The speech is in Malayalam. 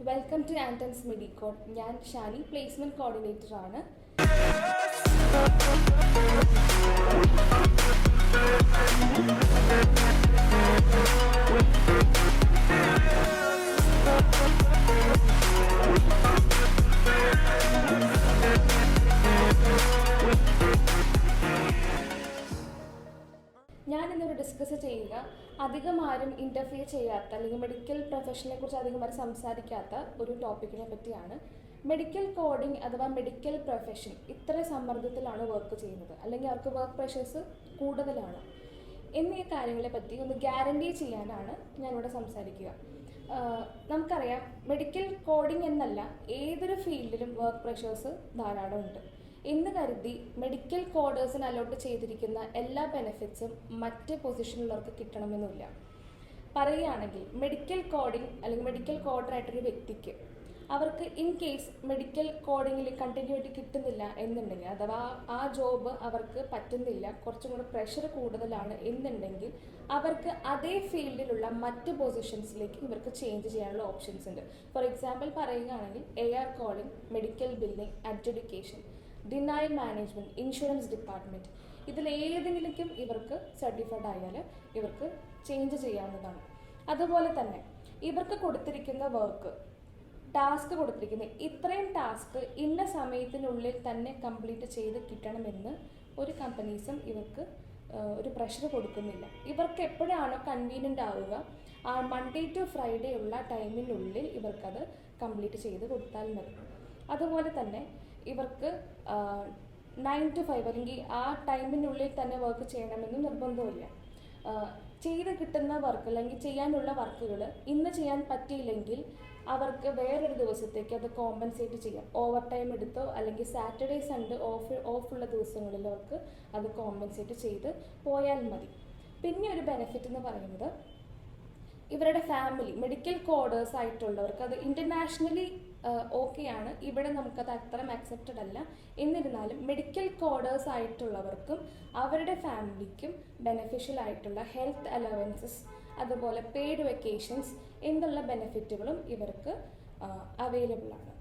Welcome to ആൻറ്റൺസ് മെഡിക്കോഡ്. ഞാൻ ഷാനി, പ്ലേസ്മെൻറ്റ് കോർഡിനേറ്ററാണ്. ഞാനിന്നിവിടെ ഡിസ്കസ് ചെയ്യുക അധികം ആരും ഇൻ്റർഫിയർ ചെയ്യാത്ത അല്ലെങ്കിൽ മെഡിക്കൽ പ്രൊഫഷനെ കുറിച്ച് അധികം ആരും സംസാരിക്കാത്ത ഒരു ടോപ്പിക്കിനെ പറ്റിയാണ്. മെഡിക്കൽ കോഡിംഗ് അഥവാ മെഡിക്കൽ പ്രൊഫഷൻ ഇത്ര സമ്മർദ്ദത്തിലാണ് വർക്ക് ചെയ്യുന്നത്, അല്ലെങ്കിൽ അവർക്ക് വർക്ക് പ്രഷേഴ്സ് കൂടുതലാണ് എന്നീ കാര്യങ്ങളെ പറ്റി ഒന്ന് ഗ്യാരണ്ടി ചെയ്യാനാണ് ഞാനിവിടെ സംസാരിക്കുക. നമുക്കറിയാം, മെഡിക്കൽ കോഡിംഗ് എന്നല്ല, ഏതൊരു ഫീൽഡിലും വർക്ക് പ്രഷേഴ്സ് ധാരാളം ഉണ്ട് എന്ന് കരുതി മെഡിക്കൽ കോഡേഴ്സിന് അലോട്ട് ചെയ്തിരിക്കുന്ന എല്ലാ ബെനിഫിറ്റ്സും മറ്റ് പൊസിഷനിലുള്ളവർക്ക് കിട്ടണമെന്നില്ല. പറയുകയാണെങ്കിൽ മെഡിക്കൽ കോഡിംഗ് അല്ലെങ്കിൽ മെഡിക്കൽ കോഡറായിട്ടൊരു വ്യക്തിക്ക് അവർക്ക് ഇൻ കേസ് മെഡിക്കൽ കോഡിങ്ങിൽ കണ്ടിന്യൂറ്റി കിട്ടുന്നില്ല എന്നുണ്ടെങ്കിൽ, അഥവാ ആ ജോബ് അവർക്ക് പറ്റുന്നില്ല, കുറച്ചും കൂടെ പ്രഷർ കൂടുതലാണ് എന്നുണ്ടെങ്കിൽ അവർക്ക് അതേ ഫീൽഡിലുള്ള മറ്റ് പൊസിഷൻസിലേക്ക് ഇവർക്ക് ചേഞ്ച് ചെയ്യാനുള്ള ഓപ്ഷൻസ് ഉണ്ട്. ഫോർ എക്സാമ്പിൾ പറയുകയാണെങ്കിൽ AR coding, medical billing, adjudication, denial management, insurance department, ഇതിലേതെങ്കിലും ഇവർക്ക് സർട്ടിഫൈഡ് ആയാൽ ഇവർക്ക് ചേഞ്ച് ചെയ്യാവുന്നതാണ്. അതുപോലെ തന്നെ ഇവർക്ക് കൊടുത്തിരിക്കുന്ന വർക്ക് ടാസ്ക് കൊടുത്തിരിക്കുന്നത് ഇത്രയും ടാസ്ക് ഇന്ന സമയത്തിനുള്ളിൽ തന്നെ കംപ്ലീറ്റ് ചെയ്ത് കിട്ടണമെന്ന് ഒരു കമ്പനീസും ഇവർക്ക് ഒരു പ്രഷർ കൊടുക്കുന്നില്ല. ഇവർക്ക് എപ്പോഴാണോ കൺവീനിയൻ്റ് ആവുക ആ മൺഡേ ടു ഫ്രൈഡേ ഉള്ള ടൈമിനുള്ളിൽ ഇവർക്കത് കംപ്ലീറ്റ് ചെയ്ത് കൊടുത്താൽ മതി. അതുപോലെ തന്നെ ഇവർക്ക് 9 to 5 അല്ലെങ്കിൽ ആ ടൈമിനുള്ളിൽ തന്നെ വർക്ക് ചെയ്യണമെന്ന് നിർബന്ധമില്ല. ചെയ്ത് കിട്ടുന്ന വർക്ക് അല്ലെങ്കിൽ ചെയ്യാനുള്ള വർക്കുകൾ ഇന്ന് ചെയ്യാൻ പറ്റിയില്ലെങ്കിൽ അവർക്ക് വേറൊരു ദിവസത്തേക്ക് അത് കോമ്പൻസേറ്റ് ചെയ്യാം. ഓവർ ടൈം എടുത്തോ അല്ലെങ്കിൽ സാറ്റർഡേ സൺഡേ ഓഫുള്ള ദിവസങ്ങളിൽ അവർക്ക് അത് കോമ്പൻസേറ്റ് ചെയ്ത് പോയാൽ മതി. പിന്നെ ഒരു ബെനിഫിറ്റ് എന്ന് പറയുന്നത്, ഇവരുടെ ഫാമിലി മെഡിക്കൽ കോഡേഴ്സ് ആയിട്ടുള്ളവർക്ക് അത് ഇൻ്റർനാഷണലി ഓക്കെയാണ്. ഇവിടെ നമുക്കത് അത്രയും അക്സെപ്റ്റഡ് അല്ല. എന്നിരുന്നാലും മെഡിക്കൽ കോഡേഴ്സ് ആയിട്ടുള്ളവർക്കും അവരുടെ ഫാമിലിക്കും ബെനിഫിഷ്യൽ ആയിട്ടുള്ള ഹെൽത്ത് അലവൻസസ്, അതുപോലെ പെയ്ഡ് വെക്കേഷൻസ് എന്നുള്ള ബെനിഫിറ്റുകളും ഇവർക്ക് അവൈലബിൾ ആണ്.